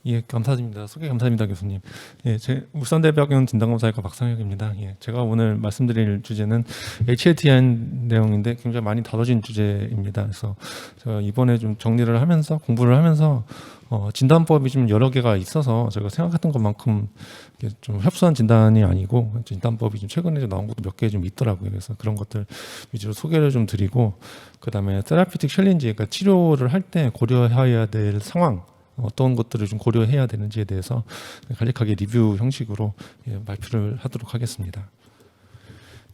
예, 감사드립니다. 소개 감사합니다, 교수님. 예, 제 울산대병원 진단검사의과 박상혁입니다. 예, 제가 오늘 말씀드릴 주제는 HLTN 내용인데 굉장히 많이 다뤄진 주제입니다. 그래서 제가 이번에 좀 정리를 하면서 공부를 하면서 진단법이 좀 여러 개가 있어서 제가 생각했던 것만큼 좀 협소한 진단이 아니고 진단법이 좀 최근에 좀 나온 것도 몇 개 좀 있더라고요. 그래서 그런 것들 위주로 소개를 좀 드리고, 그 다음에 테라피틱 챌린지, 그러니까 치료를 할 때 고려해야 될 상황, 어떤 것들을 좀 고려해야 되는지에 대해서 간략하게 리뷰 형식으로 발표를 하도록 하겠습니다.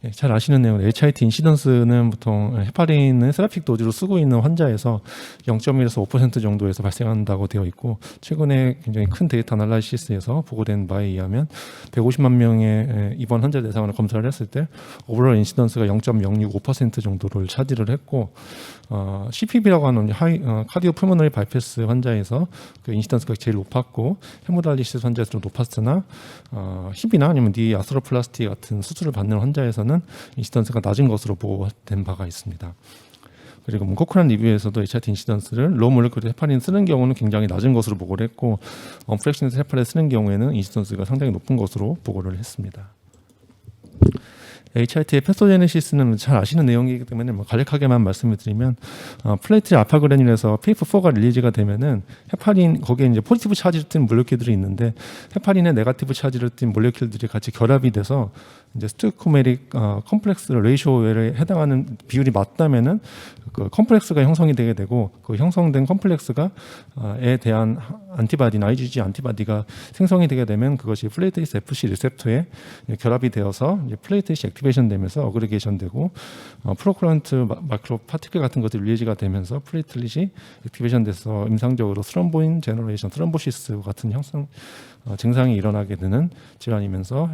예, 잘 아시는 내용, HIT 인시던스는 보통 헤파린을 세라픽 도즈로 쓰고 있는 환자에서 0.1에서 5% 정도에서 발생한다고 되어 있고, 최근에 굉장히 큰 데이터 아날라이시스에서 보고된 바에 의하면 150만 명의 입원 환자 대상으로 검사를 했을 때 오버롤 인시던스가 0.065% 정도를 차지를 했고, CPB라고 하는 카디오 푸머너리 바이패스 환자에서 그 인시던스가 제일 높았고, 헤모달리시스 환자에서 좀 높았으나 힙이나 아니면 아스트로플라스티 같은 수술을 받는 환자에서는 인시던스가 낮은 것으로 보고된 바가 있습니다. 그리고 코크란 리뷰에서도 HRT 인시던스를 로우 몰레큘러 헤파린 쓰는 경우는 굉장히 낮은 것으로 보고를 했고, 언프랙셔네이트 헤파린 쓰는 경우에는 인시던스가 상당히 높은 것으로 보고를 했습니다. HRT의 패소제네시스는 잘 아시는 내용이기 때문에 간략하게만 말씀을 드리면, 플레이트 알파 그래뉼에서 PF4가 릴리즈가 되면은 헤파린, 거기에 이제 포지티브 차지를 띤 몰레큘들이 있는데 헤파린의 네거티브 차지를 띤 몰레큘들이 같이 결합이 돼서 이제 스토이코메릭 컴플렉스 레이쇼에 해당하는 비율이 맞다면은 그 컴플렉스가 형성이 되게 되고, 그 형성된 컴플렉스가에 대한 안티바디나 IgG 안티바디가 생성이 되게 되면 그것이 플레이트리스 FC 리셉터에 결합이 되어서 이제 플레이트리스 액티베이션 되면서 어그리게이션 되고, 프로크런트 마크로 파티클 같은 것들이 릴리즈가 되면서 플레이트릿이 액티베이션 돼서 임상적으로 스럼보인 제너레이션 트럼보시스 같은 형성 증상이 일어나게 되는 질환이면서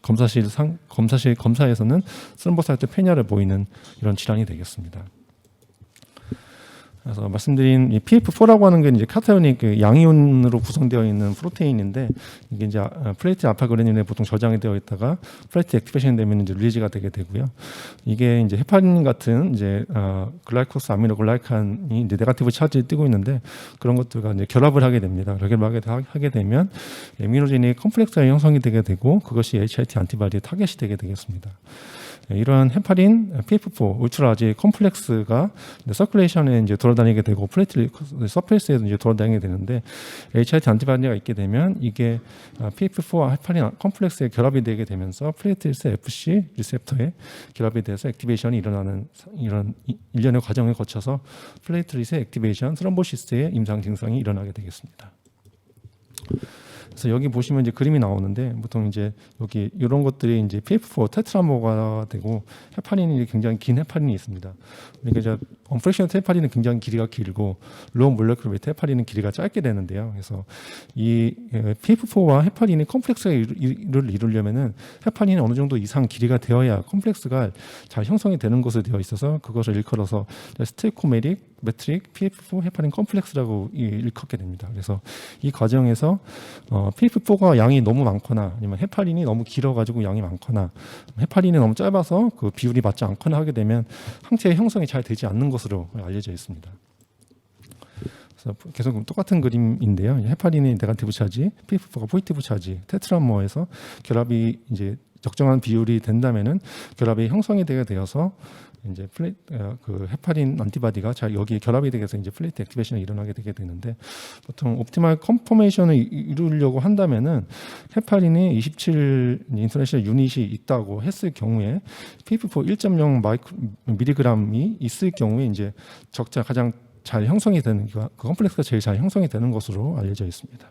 검사에서는 스럼보사이트 페니아를 보이는 이런 질환이 되겠습니다. 그래서 말씀드린 이 PF4라고 하는 게 이제 카타요닉 그 양이온으로 구성되어 있는 프로테인인데, 이게 이제 플레이트 알파 그래뉼에 보통 저장이 되어 있다가 플레이트 액티베이션 되면 이제 릴리즈가 되게 되고요. 이게 이제 헤파린 같은 이제 글라이코스 아미노글라이칸이 이제 네거티브 차지를 띄고 있는데, 그런 것들과 이제 결합을 하게 됩니다. 결합을 하게 되면 에미노제닉 컴플렉스가 형성이 되게 되고, 그것이 HIT 안티바디의 타겟이 되게 되겠습니다. 이러한 헤파린 PF4 울트라지 컴플렉스가 서큘레이션에 이제 돌아다니게 되고 플레이트 서페이스에도 이제 돌아다니게 되는데, HIT 안티바디가 있게 되면 이게 PF4와 헤파린 컴플렉스에 결합이 되게 되면서 플레이트리스 FC 리셉터에 결합이 돼서 액티베이션이 일어나는 이런 일련의 과정을 거쳐서 플레이트리스 액티베이션 스럼보시스의 임상 증상이 일어나게 되겠습니다. 그래서 여기 보시면 이제 그림이 나오는데, 보통 이제 여기 이런 것들이 이제 PF4 테트라모가 되고, 헤파린이 굉장히 긴 헤파린이 있습니다. 그러니까 이제 언프랙셔네이트 헤파린은 굉장히 길이가 길고, 로우 몰레큘러 웨이트 헤파린은 길이가 짧게 되는데요. 그래서 이 PF4와 헤파린의 컴플렉스를 이루려면은 헤파린이 어느 정도 이상 길이가 되어야 컴플렉스가 잘 형성이 되는 것으로 되어 있어서, 그것을 일컬어서 스테이코메릭 매트릭 PF4 헤파린 컴플렉스라고 일컫게 됩니다. 그래서 이 과정에서 PF4가 양이 너무 많거나, 아니면 헤파린이 너무 길어가지고 양이 많거나, 헤파린이 너무 짧아서 그 비율이 맞지 않거나 하게 되면 항체의 형성이 잘 되지 않는 것으로 알려져 있습니다. 그래서 계속 똑같은 그림인데요. 헤파린이 네거티브 차지, PF4가 포지티브 차지, 테트라모어에서 결합이 이제 적정한 비율이 된다면은 결합이 형성이 되게 되어서 이제 그 헤파린 안티바디가 잘 여기에 결합이 되게 해서 이제 플레이트 액티베이션이 일어나게 되게 되는데, 보통 옵티멀 컨포메이션을 이루려고 한다면은 헤파린이 27 인터내셔널 유닛이 있다고 했을 경우에 PF4 1.0 mg이 있을 경우에 이제 적자 가장 잘 형성이 되는, 그 컴플렉스가 제일 잘 형성이 되는 것으로 알려져 있습니다.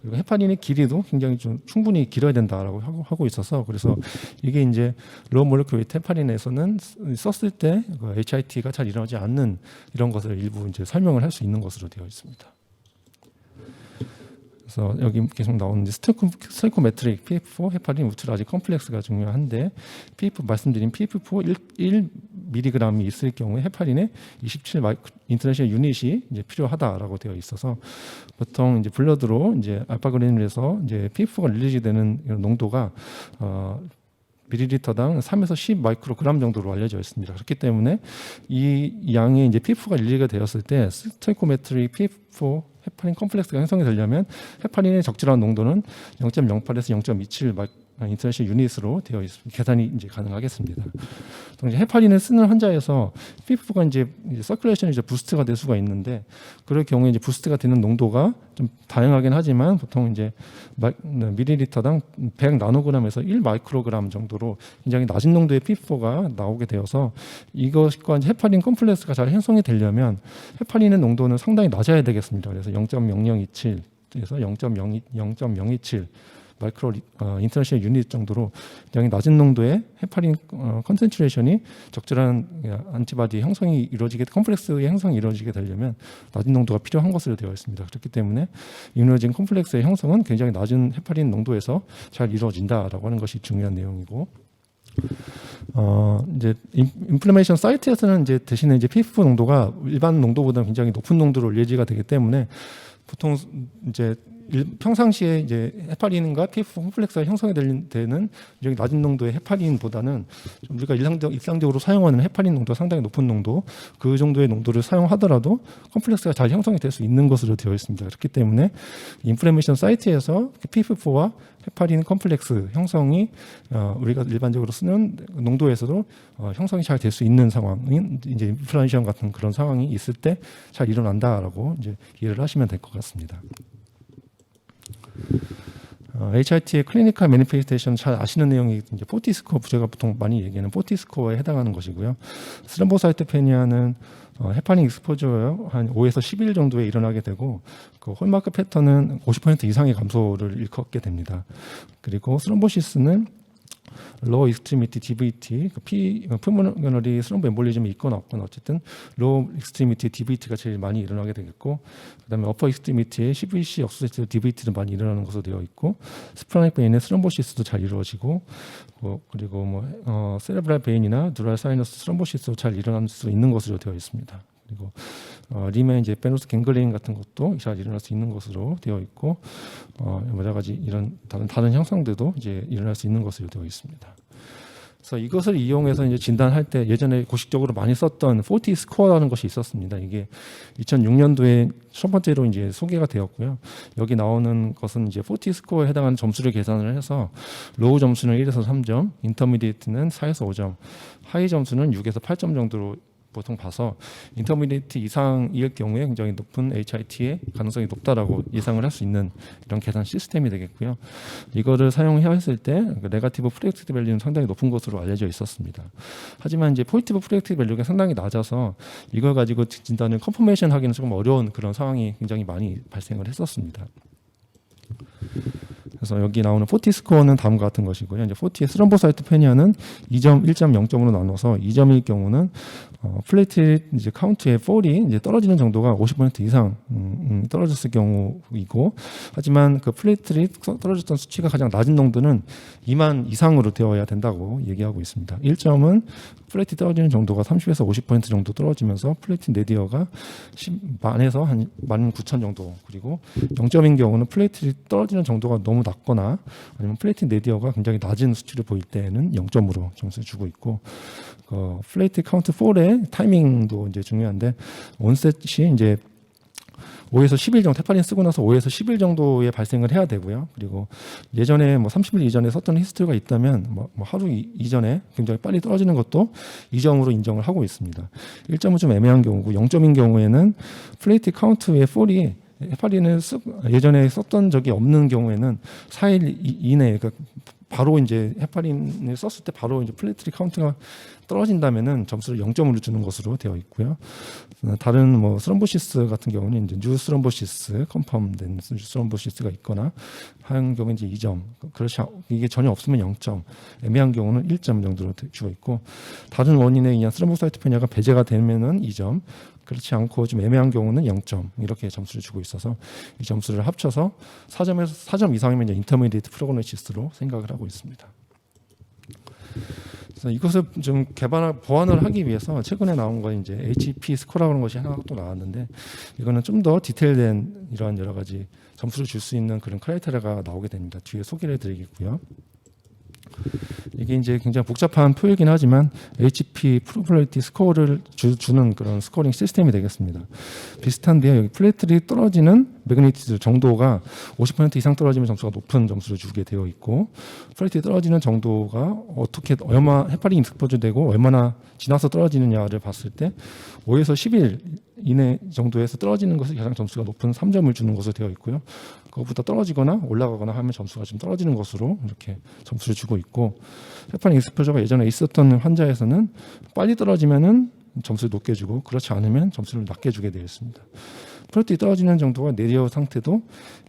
그리고 헤파린의 길이도 굉장히 좀 충분히 길어야 된다라고 하고 있어서, 그래서 이게 이제 로우 몰레큘러 웨이트 헤파린에서는 썼을 때 HIT가 잘 일어나지 않는 이런 것을 일부 이제 설명을 할 수 있는 것으로 되어 있습니다. 그래서 여기 계속 나오는 스토이코메트릭 PF4 헤파린 울트라지 컴플렉스가 중요한데, 말씀드린 PF4 1mg이 있을 경우에 헤파린의 27 인터내셔널 유닛이 이제 필요하다라고 되어 있어서, 보통 이제 블러드로 이제 알파 그래뉼에서 이제 PF4가 릴리즈되는 농도가 밀리리터당 3에서 10 마이크로그램 정도로 알려져 있습니다. 그렇기 때문에 이 양의 이제 PF4가 릴리즈가 되었을 때 스토이코메트릭 PF4 헤파린 컴플렉스가 형성이 되려면 헤파린의 적절한 농도는 0.08에서 0.27 인터내셔널 유닛으로 되어 있습니다. 계산이 이제 가능하겠습니다. 이제 헤파린을 쓰는 환자에서 피부가 이제 서큘레이션이 이제 부스트가 될 수가 있는데 그럴 경우에 이제 부스트가 되는 농도가 좀 다양하긴 하지만 보통 이제 밀리리터당 100 나노그램에서 1 마이크로그램 정도로 굉장히 낮은 농도의 피부가 나오게 되어서 이것과 이제 헤파린 컴플렉스가 잘 형성이 되려면 헤파린의 농도는 상당히 낮아야 되겠습니다. 그래서 0.0027에서 0.027 마이크로 인터내셔널 유닛 정도로 굉장히 낮은 농도의 헤파린 컨센트레이션이 적절한 안티바디 형성이 이루어지게 컴플렉스의 형성이 이루어지게 되려면 낮은 농도가 필요한 것으로 되어 있습니다. 그렇기 때문에 이뮤노진 컴플렉스의 형성은 굉장히 낮은 헤파린 농도에서 잘 이루어진다라고 하는 것이 중요한 내용이고 이제 인플레메이션 사이트에서는 이제 대신에 이제 피부 농도가 일반 농도보다 굉장히 높은 농도로 유지가 되기 때문에 보통 이제 평상시에 이제 헤파린과 피부 컴플렉스가 형성이 되는 굉장히 낮은 농도의 헤파린보다는 우리가 일상적으로 사용하는 헤파린 농도가 상당히 높은 농도 그 정도의 농도를 사용하더라도 컴플렉스가 잘 형성이 될 수 있는 것으로 되어 있습니다. 그렇기 때문에 인플레메이션 사이트에서 피부4와 헤파린 컴플렉스 형성이 우리가 일반적으로 쓰는 농도에서도 형성이 잘 될 수 있는 상황인 이제 인플레메이션 같은 그런 상황이 있을 때 잘 일어난다라고 이제 이해를 하시면 될 것 같습니다. HRT의 클리니컬 매니페스테이션 잘 아시는 내용이 이제 포티 스코어 제가 보통 많이 얘기하는 포티 스코어에 해당하는 것이고요. 스럼보사이토페니아는 헤파린 익스포저 한 5에서 10일 정도에 일어나게 되고 그 홀마크 패턴은 50% 이상의 감소를 일컫게 됩니다. 그리고 스럼보시스는 로우 익스트리미티 DVT, 푸모너리 스럼보 엠볼리즘이 있거나 없거나 어쨌든 로우 익스트리미티 DVT가 제일 많이 일어나게 되겠고 그다음에 어퍼 익스트리미티의 CVC 억수세트 DVT도 많이 일어나는 것으로 되어 있고 스프라닉 베인의 스럼보시스도 잘 이루어지고 그리고 세레브랄 베인이나 누랄 사이너스 스럼보시스도 잘 일어날 수 있는 것으로 되어 있습니다. 그리고 림의 이제 베노스 갱글레인 같은 것도 잘 일어날 수 있는 것으로 되어 있고 여러 가지 이런 다른 형상들도 이제 일어날 수 있는 것으로 되어 있습니다. 그래서 이것을 이용해서 이제 진단할 때 예전에 공식적으로 많이 썼던 포티 스코어라는 것이 있었습니다. 이게 2006년도에 첫 번째로 이제 소개가 되었고요. 여기 나오는 것은 이제 포티 스코어에 해당하는 점수를 계산을 해서 로우 점수는 1에서 3점, 인터미디에이트는 4에서 5점, 하이 점수는 6에서 8점 정도로 보통 봐서 인터미디에이트 이상일 경우에 굉장히 높은 HIT의 가능성이 높다라고 예상을 할 수 있는 이런 계산 시스템이 되겠고요. 이거를 사용해야 했을 때 네거티브 프레딕티브 밸류는 상당히 높은 것으로 알려져 있었습니다. 하지만 이제 포지티브 프레딕티브 밸류가 상당히 낮아서 이걸 가지고 진단을 컨퍼메이션 하기는 조금 어려운 그런 상황이 굉장히 많이 발생을 했었습니다. 그래서 여기 나오는 포티 스코어는 다음과 같은 것이고요. 이제 포티의 스럼보사이토페니아는 2점, 1점, 0점으로 나눠서 2점일 경우는 플레이트 이제 카운트의 4이 이제 떨어지는 정도가 50% 이상 떨어졌을 경우이고, 하지만 그 플레이트리 떨어졌던 수치가 가장 낮은 농도는 2만 이상으로 되어야 된다고 얘기하고 있습니다. 1점은 플레이트 떨어지는 정도가 30에서 50% 정도 떨어지면서 플레이트 네디어가 10만에서 한 19,000 정도, 그리고 0점인 경우는 플레이트 떨어지는 정도가 너무 낮거나 아니면 플레이트 네디어가 굉장히 낮은 수치를 보일 때는 0점으로 점수를 주고 있고, 플레이트 카운트 4의 타이밍도 이제 중요한데, 온셋이 이제 5에서 10일 정도, 헤파린 쓰고 나서 5에서 10일 정도에 발생을 해야 되고요. 그리고 예전에 30일 이전에 썼던 히스토리가 있다면 하루 이전에 굉장히 빨리 떨어지는 것도 2점으로 인정을 하고 있습니다. 1점은 좀 애매한 경우고, 0점인 경우에는 플레이트 카운트의 4이 헤파린을 예전에 썼던 적이 없는 경우에는 4일 이내에, 그러니까 바로 이제 헤파린을 썼을 때 바로 이제 플레이트리 카운트가 떨어진다면은 점수를 0점으로 주는 것으로 되어 있고요. 다른 스럼보시스 같은 경우는 이제 뉴 스럼보시스, 컨펌된 스럼보시스가 있거나 하는 경우는 이제 2점, 그렇지 이게 전혀 없으면 0점, 애매한 경우는 1점 정도로 주어 있고, 다른 원인에 의한 스럼보사이토페니아가 배제가 되면은 2점, 그렇지 않고 좀 애매한 경우는 0점 이렇게 점수를 주고 있어서 이 점수를 합쳐서 4점 이상이면 이제 인터미디에이트 프로그노시스로 생각을 하고 있습니다. 그래서 이것을 좀 보완을 하기 위해서 최근에 나온 거 이제 HP 스코어라는 것이 하나 또 나왔는데, 이거는 좀 더 디테일된 이러한 여러 가지 점수를 줄 수 있는 그런 크라이테리아가 나오게 됩니다. 뒤에 소개를 드리겠고요. 이게 이제 굉장히 복잡한 표이긴 하지만 HP 프로버빌리티 스코어를 주는 그런 스코어링 시스템이 되겠습니다. 비슷한데요. 여기 플레이트리 떨어지는 매그니티드 정도가 50% 이상 떨어지면 점수가 높은 점수를 주게 되어 있고, 플레이트에 떨어지는 정도가 어떻게 얼마 헤파린 익스포즈 되고 얼마나 지나서 떨어지느냐를 봤을 때 5에서 10일 이내 정도에서 떨어지는 것이 가장 점수가 높은 3점을 주는 것으로 되어 있고요. 그것보다 떨어지거나 올라가거나 하면 점수가 좀 떨어지는 것으로 이렇게 점수를 주고 있고, 헤파린 익스포저가 예전에 있었던 환자에서는 빨리 떨어지면은 점수를 높게 주고 그렇지 않으면 점수를 낮게 주게 되어 있습니다. 플레이트에 떨어지는 정도가 내리어 상태도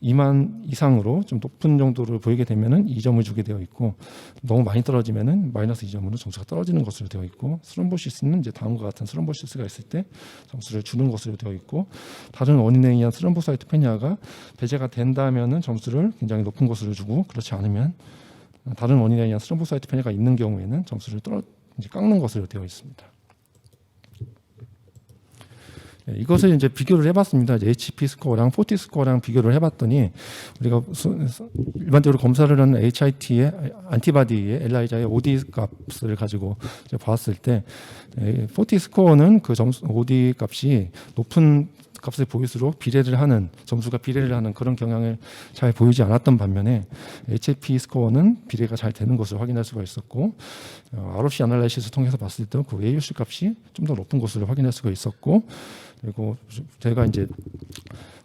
2만 이상으로 좀 높은 정도를 보이게 되면은 2점을 주게 되어 있고, 너무 많이 떨어지면은 마이너스 2점으로 점수가 떨어지는 것으로 되어 있고, 스럼보시스는 이제 다음과 같은 스럼보시스가 있을 때 점수를 주는 것으로 되어 있고, 다른 원인에 의한 스럼보사이토페니아가 배제가 된다면은 점수를 굉장히 높은 것으로 주고, 그렇지 않으면 다른 원인에 의한 스럼보사이토페니아가 있는 경우에는 점수를 이제 깎는 것으로 되어 있습니다. 이것을 이제 비교를 해봤습니다. 이제 HP 스코어랑 포티 스코어랑 비교를 해봤더니, 우리가 일반적으로 검사를 하는 HIT의 안티바디의 엘라이자의 OD 값을 가지고 이제 봤을 때, 포티 스코어는 그 점수 OD 값이 높은 값을 보일수록 점수가 비례를 하는 그런 경향을 잘 보이지 않았던 반면에, HP 스코어는 비례가 잘 되는 것을 확인할 수가 있었고, ROC 아날라이시스 통해서 봤을 때 그 AUC 값이 좀 더 높은 것을 확인할 수가 있었고, 그리고 제가 이제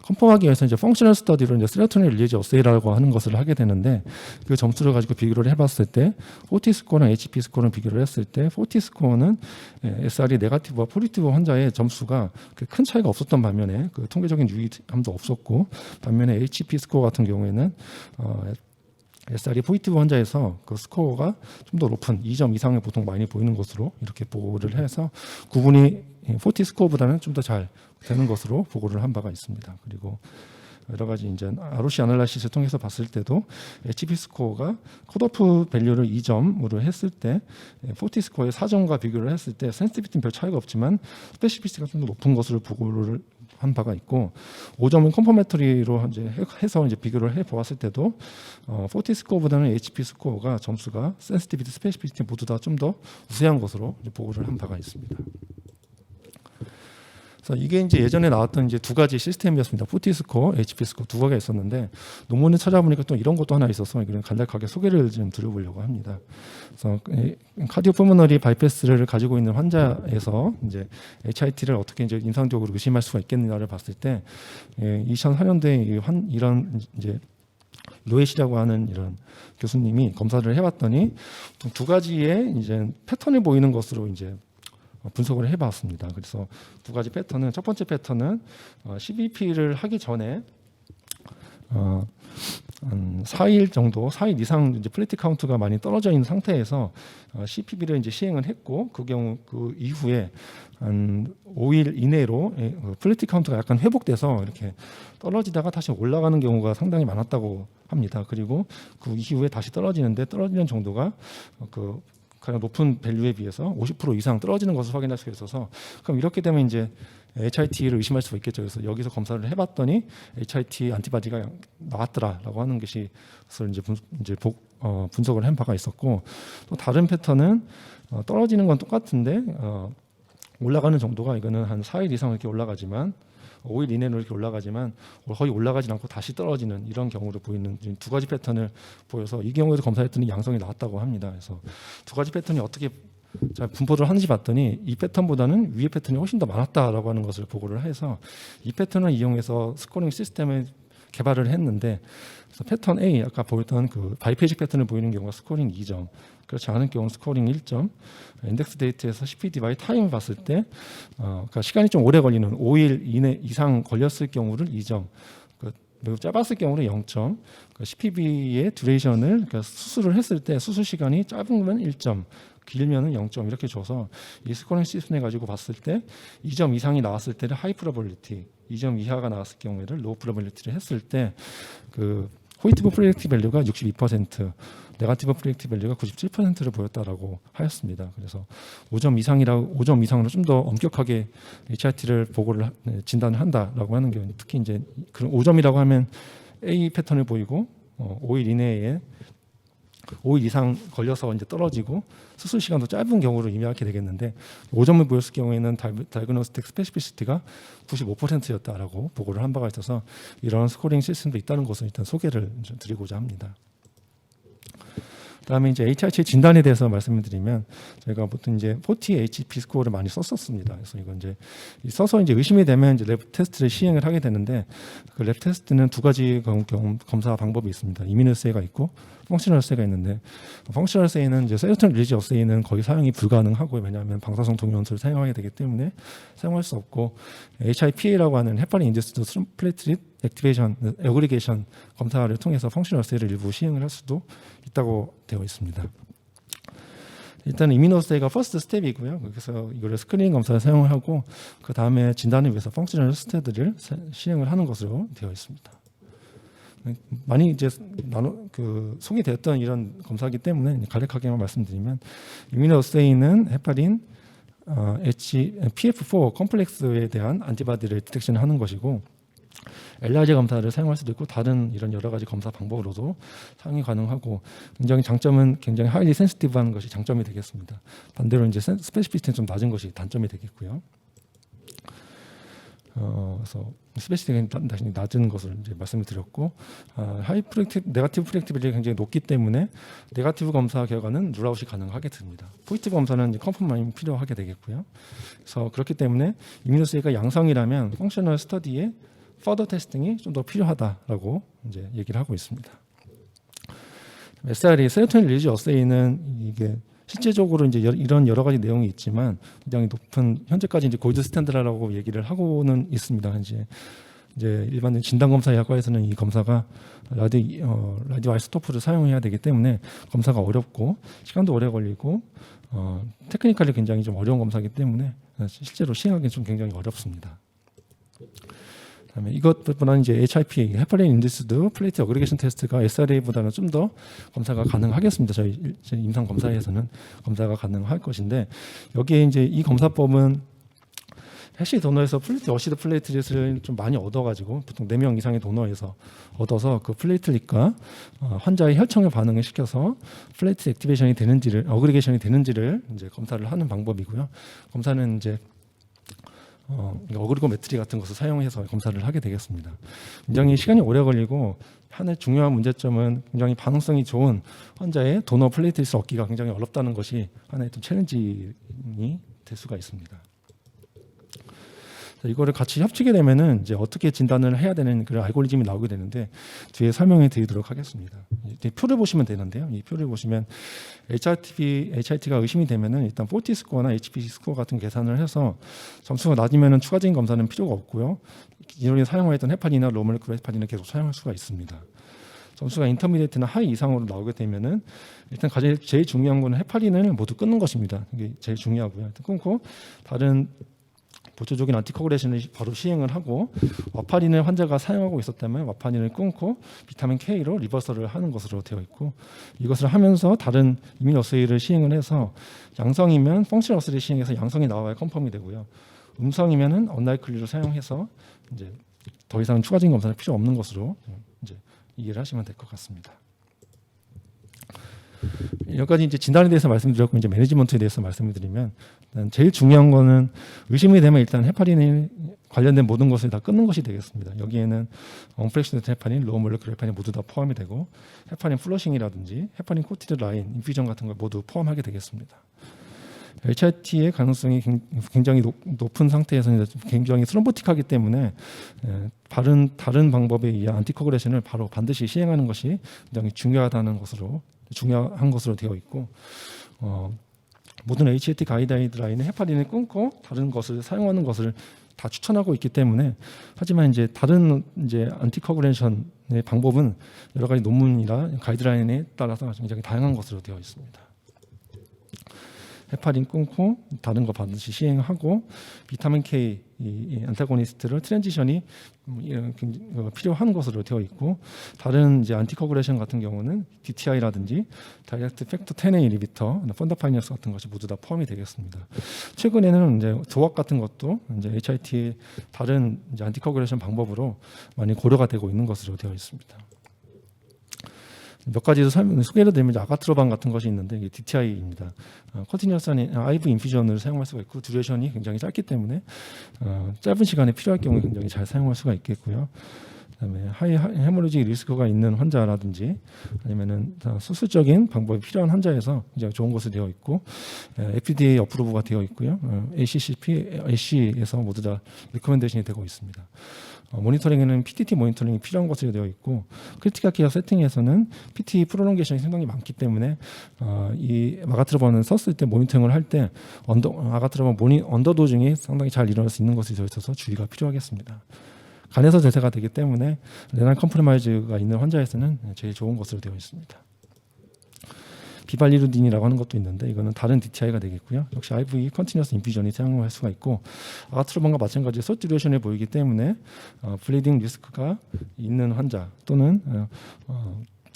컨펌하기 위해서 이제 펑셔널 스터디로 이제 세로토닌 릴리즈 어세이라고 하는 것을 하게 되는데, 그 점수를 가지고 비교를 해봤을 때 포티 스코어랑 HP 스코어를 비교를 했을 때, 포티 스코어는 SR이 네거티브와 포지티브 환자의 점수가 큰 차이가 없었던 반면에 그 통계적인 유의함도 없었고, 반면에 HP 스코어 같은 경우에는 SR이 포지티브 환자에서 그 스코어가 좀 더 높은 2점 이상을 보통 많이 보이는 것으로 이렇게 보고를 해서 구분이 포티 스코어보다는 좀 더 잘 되는 것으로 보고를 한 바가 있습니다. 그리고 여러 가지 이제 ROC 아날라이시스를 통해서 봤을 때도 HP 스코어가 컷오프 밸류를 2점으로 했을 때 포티 스코어의 4점과 비교를 했을 때 센시티비티는 별 차이가 없지만 스페시피시티가 좀 더 높은 것으로 보고를 한 바가 있고, 5점은 컴퍼메터리로 이제 해서 이제 비교를 해 보았을 때도 포티 스코어보다는 HP 스코어가 점수가 센시티비티, 스페시피시티 모두 다 좀 더 우세한 것으로 이제 보고를 한 바가 있습니다. 그래서 이게 이제 예전에 나왔던 이제 두 가지 시스템이었습니다. 포티 스코어, HP 스코어 두 가지가 있었는데, 논문을 찾아보니까 또 이런 것도 하나 있어서 이런 간략하게 소개를 좀 드려보려고 합니다. 그래서 카디오포머너리 바이패스를 가지고 있는 환자에서 이제 HIT를 어떻게 이제 임상적으로 의심할 수가 있겠느냐를 봤을 때, 2004년도에 이런 이제 로에시라고 하는 이런 교수님이 검사를 해봤더니 두 가지의 이제 패턴을 보이는 것으로 이제 분석을 해봤습니다. 그래서 두 가지 패턴은, 첫 번째 패턴은 CBP를 하기 전에 한 4일 정도, 4일 이상 이제 플레이트 카운트가 많이 떨어져 있는 상태에서 CPB를 이제 시행을 했고, 그 경우 그 이후에 한 5일 이내로 플레이트 카운트가 약간 회복돼서 이렇게 떨어지다가 다시 올라가는 경우가 상당히 많았다고 합니다. 그리고 그 이후에 다시 떨어지는 정도가 그 가장 높은 밸류에 비해서 50% 이상 떨어지는 것을 확인할 수 있어서, 그럼 이렇게 되면 이제 HIT를 의심할 수가 있겠죠. 그래서 여기서 검사를 해봤더니 HIT 안티바디가 나왔더라라고 하는 것이 이제 분석을 한 바가 있었고, 또 다른 패턴은 떨어지는 건 똑같은데 올라가는 정도가, 이거는 한 4일 이상 이렇게 올라가지만 5일 이내로 이렇게 올라가지만 거의 올라가지 않고 다시 떨어지는 이런 경우를 보이는 두 가지 패턴을 보여서, 이 경우에도 검사했더니 양성이 나왔다고 합니다. 그래서 두 가지 패턴이 어떻게 잘 분포를 하는지 봤더니 이 패턴보다는 위의 패턴이 훨씬 더 많았다라고 하는 것을 보고를 해서, 이 패턴을 이용해서 스코링 시스템을 개발을 했는데, 그래서 패턴 A, 아까 보였던 그 바이페이직 패턴을 보이는 경우가 스코링 2점, 그렇지 않은 경우는 스코링 1점, 인덱스 데이트에서 CPD 바이 타임을 봤을 때 그러니까 시간이 좀 오래 걸리는 5일 이내 이상 걸렸을 경우를 2점, 매우 짧았을 경우는 0점, CPB의 듀레이션을, 그러니까 수술을 했을 때 수술 시간이 짧으면 1점, 길면은 0점 이렇게 줘서 이 스코링 시스템을 가지고 봤을 때 2점 이상이 나왔을 때를 하이 프로버빌리티, 2점 이하가 나왔을 경우에를 로우 프로버빌리티를 했을 때 그 포지티브 프리딕티브 밸류가 62%, 네거티브 프리딕티브 밸류가 97%를 보였다라고 하였습니다. 그래서 5점 이상으로 좀 더 엄격하게 HIT를 보고를 진단을 한다라고 하는 경우, 특히 이제 그런 5점이라고 하면 A 패턴을 보이고 5일 이내에 5일 이상 걸려서 이제 떨어지고 수술 시간도 짧은 경우로 임약하게 되겠는데 5점을 보였을 경우에는 다이그노스틱 스페시피시티가 95%였다라고 보고를 한 바가 있어서 이런 스코링 시스템도 있다는 것을 일단 소개를 좀 드리고자 합니다. 그다음에 이제 HRC 진단에 대해서 말씀을 드리면 저희가 보통 이제 40HP 스코어를 많이 썼었습니다. 그래서 이건 이제 써서 이제 의심이 되면 이제 랩 테스트를 시행을 하게 되는데 그 랩 테스트는 두 가지 검사 방법이 있습니다. 이뮤노세이가 있고 펑셔널 어세이가 있는데 펑셔널 어세이는 이제 세로토닌 릴리지 어세이는 거의 사용이 불가능하고요. 왜냐하면 방사성 동위원소를 사용하게 되기 때문에 사용할 수 없고 HIPA라고 하는 헤파린 인듀스드 플레이트릿 액티베이션, 어그리게이션 검사를 통해서 펑셔널 어세이를 일부 시행을 할 수도 있다고 되어 있습니다. 일단 이뮤노세이가 퍼스트 스텝이고요. 그래서 이거를 스크리닝 검사를 사용을 하고 그 다음에 진단을 위해서 펑셔널 스테드를 시행을 하는 것으로 되어 있습니다. 많이 이제 소개되었던 이런 검사이기 때문에 간략하게만 말씀드리면 이뮤노세이는 헤파린 PF4 컴플렉스에 대한 안티바디를 디텍션하는 것이고 엘라지 검사를 사용할 수도 있고 다른 이런 여러 가지 검사 방법으로도 사용이 가능하고 굉장히 장점은 굉장히 하이리 센시티브한 것이 장점이 되겠습니다. 반대로 이제 스페시피티는 좀 낮은 것이 단점이 되겠고요. 그래서 스페시티가 다시 낮은 것을 이제 말씀을 드렸고 네가티브 프렉티빌리티가 굉장히 높기 때문에 네가티브 검사 결과는 룰아웃이 가능하게 됩니다. 포지티브 검사는 이제 컨펌만이 필요하게 되겠고요. 그래서 그렇기 때문에 이뮤노세이가 양성이라면 펑셔널 스터디에 퍼더 테스팅이 좀 더 필요하다라고 이제 얘기를 하고 있습니다. SRE 세로토닌 릴리지 어세이는 이게 실제적으로 이제 이런 여러 가지 내용이 있지만 굉장히 높은 현재까지 이제 골드 스탠다드라고 얘기를 하고는 있습니다. 이제 일반 진단 검사 약과에서는 이 검사가 라디오 아이소토프를 사용해야 되기 때문에 검사가 어렵고 시간도 오래 걸리고 테크니컬이 굉장히 좀 어려운 검사이기 때문에 실제로 시행하기는 좀 굉장히 어렵습니다. 그다음에 이것보다는 이제 HIPA, 헤파린 인듀스드 플레이트 어그리게이션 테스트가 SRA보다는 좀 더 검사가 가능하겠습니다. 저희 임상 검사에서는 검사가 가능할 것인데 여기에 이제 이 검사법은 해시 도너에서 어시드 플레이트릿을 좀 많이 얻어가지고 보통 4명 이상의 도너에서 얻어서 그 플레이트릿과 환자의 혈청에 반응을 시켜서 플레이트 액티베이션이 되는지를 어그리게이션이 되는지를 이제 검사를 하는 방법이고요. 검사는 이제 어그리고메트리 같은 것을 사용해서 검사를 하게 되겠습니다. 굉장히 시간이 오래 걸리고 하나의 중요한 문제점은 굉장히 반응성이 좋은 환자의 도너 플레이트릿을 얻기가 굉장히 어렵다는 것이 하나의 좀 챌린징이 될 수가 있습니다. 이거를 같이 협치게 되면은 이제 어떻게 진단을 해야 되는 그런 알고리즘이 나오게 되는데 뒤에 설명해 드리도록 하겠습니다. 표를 보시면 되는데요. 이 표를 보시면 HRT가 의심이 되면은 일단 40 스코어나 HPC 스코어 같은 계산을 해서 점수가 낮으면은 추가적인 검사는 필요가 없고요. 기존에 사용했던 헤파린이나 로몰레큘러 헤파린을 계속 사용할 수가 있습니다. 점수가 인터미디에이트나 하이 이상으로 나오게 되면은 일단 제일 중요한 거는 헤파린을 모두 끊는 것입니다. 이게 제일 중요하고요. 끊고 다른 보조적인 안티코글레이션을 바로 시행을 하고 와파린을 환자가 사용하고 있었다면 와파린을 끊고 비타민 K로 리버설을 하는 것으로 되어 있고 이것을 하면서 다른 이뮤노세이를 시행을 해서 양성이면 펑셔널 어세이를 시행해서 양성이 나와야 컨펌이 되고요. 음성이면은 언라이클리를 사용해서 이제 더 이상 추가적인 검사는 필요 없는 것으로 이제 이해를 하시면 될 것 같습니다. 여기까지 이제 진단에 대해서 말씀드렸고 이제 매니지먼트에 대해서 말씀을 드리면 제일 중요한 거는 의심이 되면 일단 헤파린에 관련된 모든 것을 다 끊는 것이 되겠습니다. 여기에는 언프렉시네이트 헤파린, 로우 몰레큘러 헤파린 모두 다 포함이 되고 헤파린 플러싱이라든지 헤파린 코티드 라인, 인퓨전 같은 걸 모두 포함하게 되겠습니다. HRT의 가능성이 굉장히 높은 상태에서는 굉장히 스럼보틱하기 때문에 다른 방법에 의한 안티코글레이션을 바로 반드시 시행하는 것이 굉장히 중요한 것으로 되어 있고 모든 HRT 가이드라인은 헤파린을 끊고 다른 것을 사용하는 것을 다 추천하고 있기 때문에 하지만 이제 다른 이제 안티코글레이션의 방법은 여러 가지 논문이나 가이드라인에 따라서 굉장히 다양한 것으로 되어 있습니다. 헤파린 끊고 다른 거 반드시 시행하고 비타민 K 이 안타고니스트를 트랜지션이 필요한 것으로 되어 있고 다른 이제 안티코글레이션 같은 경우는 DTI라든지 다이렉트 팩터 10A 이니비터, 펀다파이너스 같은 것이 모두 다 포함이 되겠습니다. 최근에는 이제 조합 같은 것도 이제 HIT의 다른 이제 안티코글레이션 방법으로 많이 고려가 되고 있는 것으로 되어 있습니다. 몇 가지 소개를 드리면 아가트로반 같은 것이 있는데 이게 DTI입니다. 컨티뉴어스한 IV 인퓨전을 사용할 수가 있고 듀레이션이 굉장히 짧기 때문에 짧은 시간에 필요할 경우에 굉장히 잘 사용할 수가 있겠고요. 그다음에 하이 헤모리직 리스크가 있는 환자라든지 아니면은 수술적인 방법이 필요한 환자에서 굉장히 좋은 것으로 되어 있고 FDA 어프로브가 되어 있고요. ACCP, AC에서 모두 다 리커멘데이션이 되고 있습니다. 모니터링에는 PTT 모니터링이 필요한 것으로 되어 있고 크리티컬 케어 세팅에서는 PT 프롤롱게이션이 상당히 많기 때문에 이 아가트로반을 썼을 때 모니터링을 할 때 아가트로반 언더도징이 상당히 잘 일어날 수 있는 것이 되어 있어서 주의가 필요하겠습니다. 간에서 대세가 되기 때문에 레날 컴프로마이즈가 있는 환자에서는 제일 좋은 것으로 되어 있습니다. 비발리루딘이라고 하는 것도 있는데 이거는 다른 DTI가 되겠고요. 역시 IV 컨티뉴어스 인퓨전이 사용할 수가 있고 아가트로반과 마찬가지 숏 듀레이션에 보이기 때문에 블리딩 리스크가 있는 환자 또는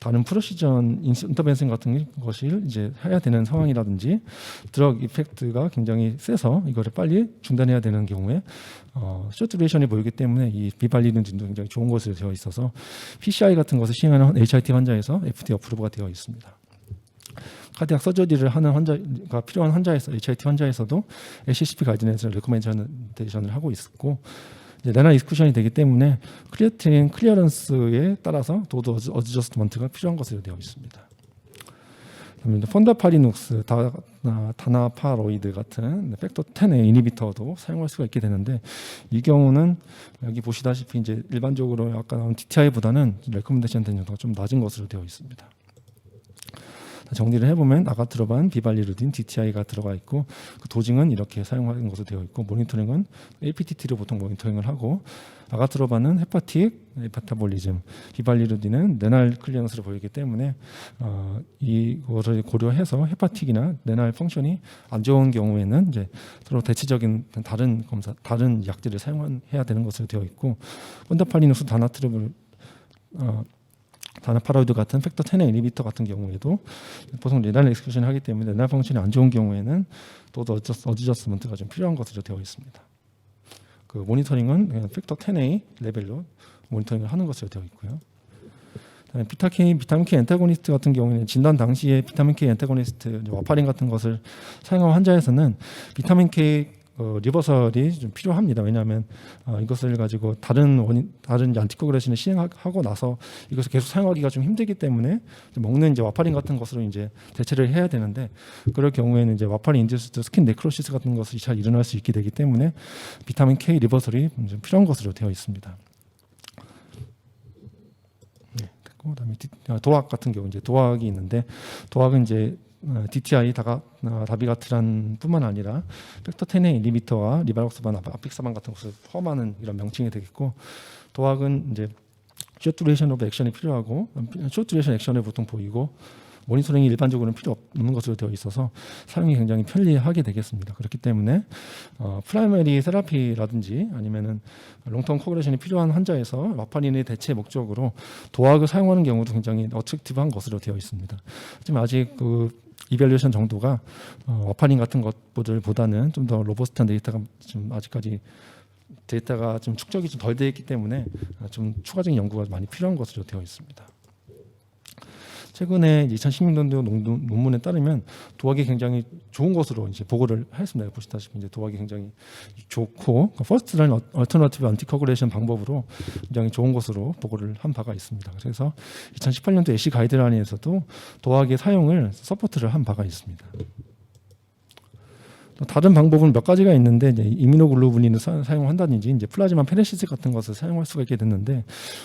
다른 프로시전 인터벤션 같은 것을 이제 해야 되는 상황이라든지 드럭 이펙트가 굉장히 세서 이거를 빨리 중단해야 되는 경우에 숏 듀레이션이 보이기 때문에 이 비발리루딘도 굉장히 좋은 것으로 되어 있어서 PCI 같은 것을 시행하는 HIT 환자에서 FDA 어프로브가 되어 있습니다. 카디악 서저리를 하는 환자가 필요한 환자에서 HIT 환자에서도 ACCP 가이드라인에서 레코멘데이션을 하고 있고 레날 익스큐션이 되기 때문에 크리아틴 클리어런스에 따라서 도드 어드저스트먼트가 필요한 것으로 되어 있습니다. 폰다파리눅스, 다나파로이드 같은 팩터 10의 이니비터도 사용할 수가 있게 되는데 이 경우는 여기 보시다시피 이제 일반적으로 아까 나온 DTI보다는 레코멘데이션 된정도가 좀 낮은 것으로 되어 있습니다. 정리를 해보면 아가트로반, 비발리루딘, DTI가 들어가 있고 그 도징은 이렇게 사용하는 것으로 되어 있고 모니터링은 APTT로 보통 모니터링을 하고 아가트로반은 헤파틱, 헤파타볼리즘, 비발리루딘은 레날 클리어런스를 보이기 때문에 이거를 고려해서 헤파틱이나 레날 펑션이 안 좋은 경우에는 이제 서로 대체적인 다른 약들을 사용해야 되는 것으로 되어 있고 혼다파리누스 다나트롭을 다나파로이드 같은 팩터 10의 이니비터 같은 경우에도 보통 레날 익스큐션을 하기 때문에 레날 펑션이 안 좋은 경우에는 또 어드저스먼트가 좀 필요한 것으로 되어 있습니다. 그 모니터링은 그냥 팩터 10의 레벨로 모니터링을 하는 것으로 되어 있고요. 그다음에 비타민 K 엔타고니스트 같은 경우에는 진단 당시에 비타민 K 엔타고니스트 와파린 같은 것을 사용한 환자에서는 비타민 K 리버설이 좀 필요합니다. 왜냐하면 이것을 가지고 다른 안티코그레신을 시행하고 나서 이것을 계속 사용하기가 좀 힘들기 때문에 먹는 이제 와파린 같은 것으로 이제 대체를 해야 되는데 그럴 경우에는 이제 와파린 인듀스드 스킨 네크로시스 같은 것이 잘 일어날 수 있게 되기 때문에 비타민 K 리버설이 좀 필요한 것으로 되어 있습니다. 네, 됐고 그다음에 도악 같은 경우 이제 도악이 있는데 도악은 이제 DTI 다비가트란 뿐만 아니라 팩터 10의 이니비터와 리바록스반, 아픽사반 같은 것을 포함하는 이런 명칭이 되겠고 도악은 이제 숏 듀레이션 오브 액션이 필요하고 숏 듀레이션 액션을 보통 보이고 모니터링이 일반적으로는 필요 없는 것으로 되어 있어서 사용이 굉장히 편리하게 되겠습니다. 그렇기 때문에 프라이머리 세라피라든지 아니면은 롱텀 코그레션이 필요한 환자에서 와파린의 대체 목적으로 도악을 사용하는 경우도 굉장히 어트랙티브한 것으로 되어 있습니다. 하지만 아직 그 이밸류에이션 정도가 와파린 같은 것보다는 좀 더 로버스트한 데이터가 좀 아직까지 데이터가 좀 축적이 좀 덜 되어 있기 때문에 좀 추가적인 연구가 많이 필요한 것으로 되어 있습니다. 최근에 2016년도 논문에 따르면 도악이 굉장히 좋은 것으로 이제 보고를 했습니다. 보시다시피 이제 도악이 굉장히 좋고 퍼스트 라인 얼터너티브 안티코그레이션 방법으로 굉장히 좋은 것으로 보고를 한 바가 있습니다. 그래서 2018년도 애쉬 가이드라인에서도 도악의 사용을 서포트를 한 바가 있습니다. 다른 방법은 몇 가지가 있는데 이제 이미노글로불린을 사용한다든지 이제 플라즈마 페네시스 같은 것을 사용할 수가 있게 됐는데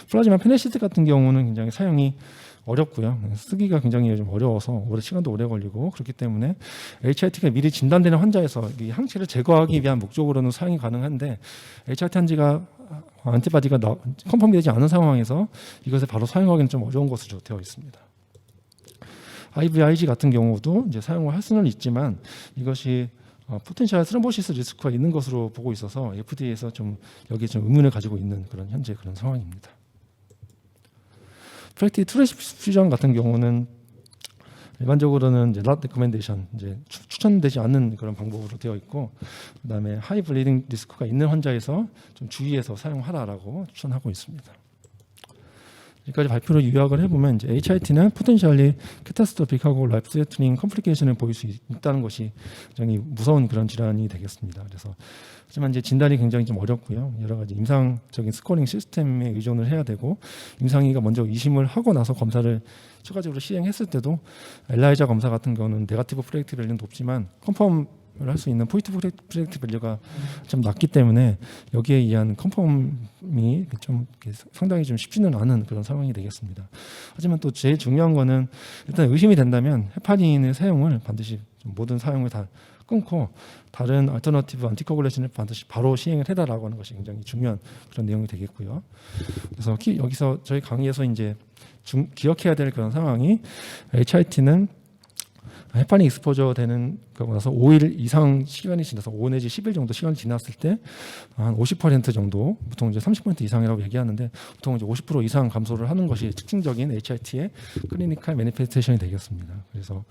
플라즈마 페네시스 같은 경우는 굉장히 사용이 어렵고요. 쓰기가 굉장히 좀 어려워서 시간도 오래 걸리고 그렇기 때문에 HIT가 미리 진단되는 환자에서 이 항체를 제거하기 위한 목적으로는 사용이 가능한데 HIT 환자가 안티바디가 컨펌되지 않은 상황에서 이것을 바로 사용하기는 좀 어려운 것으로 되어 있습니다. IVIG 같은 경우도 이제 사용을 할 수는 있지만 이것이 포텐셜 스럼보시스 리스크가 있는 것으로 보고 있어서 FDA에서 좀 여기에 좀 의문을 가지고 있는 현재 그런 상황입니다. 프랙티 트랜스퓨전 같은 경우는 일반적으로는 이제 not recommendation 이제 추천되지 않는 그런 방법으로 되어 있고 그다음에 하이 블리딩 리스크가 있는 환자에서 좀 주의해서 사용하라라고 추천하고 있습니다. 여기까지 발표를 요약을 해보면 이제 HIT는 포텐셜리 캐타스트로픽하고 라이프 스레트닝 컴플리케이션을 보일 수 있다는 것이 굉장히 무서운 그런 질환이 되겠습니다. 그래서 하지만 이제 진단이 굉장히 좀 어렵고요. 여러 가지 임상적인 스코어링 시스템에 의존을 해야 되고 임상의가 먼저 의심을 하고 나서 검사를 추가적으로 시행했을 때도 엘라이자 검사 같은 경우는 네거티브 프레딕티브 밸류는 높지만 컨펌을 할 수 있는 포지티브 프레딕티브 밸류가 좀 낮기 때문에 여기에 의한 컨펌이 좀 상당히 좀 쉽지는 않은 그런 상황이 되겠습니다. 하지만 또 제일 중요한 거는 일단 의심이 된다면 헤파린의 사용을 반드시 좀 모든 사용을 다 끊고 다른 알터너티브 안티코글레이션을 반드시 바로 시행을 해달라고 하는 것이 굉장히 중요한 그런 내용이 되겠고요. 그래서 여기서 저희 강의에서 이제 기억해야 될 그런 상황이 HIT는 헤파린 익스포저 되는 그러고 나서 5일 이상 시간이 지나서 5 내지 10일 정도 시간이 지났을 때 한 50% 정도, 보통 이제 30% 이상이라고 얘기하는데 보통 이제 50% 이상 감소를 하는 것이 특징적인 HIT의 클리니컬 매니페스테이션이 되겠습니다. 그래서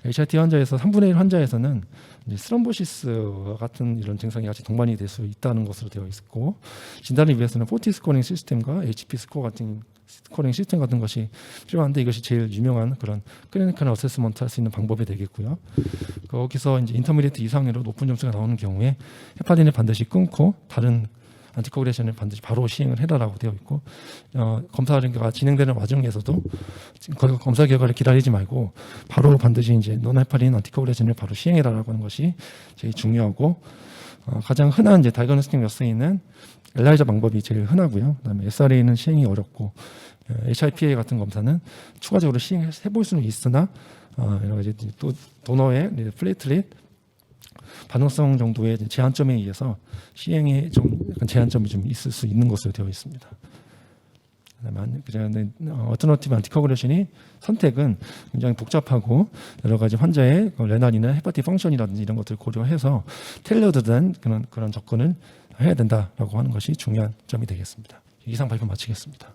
HIT 환자에서 3분의 1 환자에서는 이제 스럼보시스와 같은 이런 증상이 같이 동반이 될 수 있다는 것으로 되어 있고 진단을 위해서는 40 스코어링 시스템과 HP 스코어 같은 스코어링 시스템 같은 것이 필요한데 이것이 제일 유명한 그런 클리니컬 어세스먼트 할 수 있는 방법이 되겠고요. 거기서 이제 인터미디에이트 이상으로 높은 점수가 나오는 경우에 헤파린을 반드시 끊고 다른 안티코글레이션을 반드시 바로 시행을 해라라고 되어 있고 검사가 진행되는 와중에서도 검사 결과를 기다리지 말고 바로 반드시 이제 논헤파린 안티코글레이션을 바로 시행해라라고 하는 것이 제일 중요하고 가장 흔한 이제 다이그노스틱 몇 쓰이는 엘라이자 방법이 제일 흔하고요. 그다음에 SRA는 시행이 어렵고 HIPA 같은 검사는 추가적으로 시행해 볼 수는 있으나 여러 가지 또 도너의 플레이틀릿 반응성 정도의 제한점에 의해서 시행에 좀 약간 제한점이 좀 있을 수 있는 것으로 되어 있습니다. 그다음에 어터너티브 안티코글레이션이 선택은 굉장히 복잡하고 여러 가지 환자의 레날이나 헤파틱 펑션이라든지 이런 것들을 고려해서 테일러드된 그런 접근을 해야 된다라고 하는 것이 중요한 점이 되겠습니다. 이상 발표 마치겠습니다.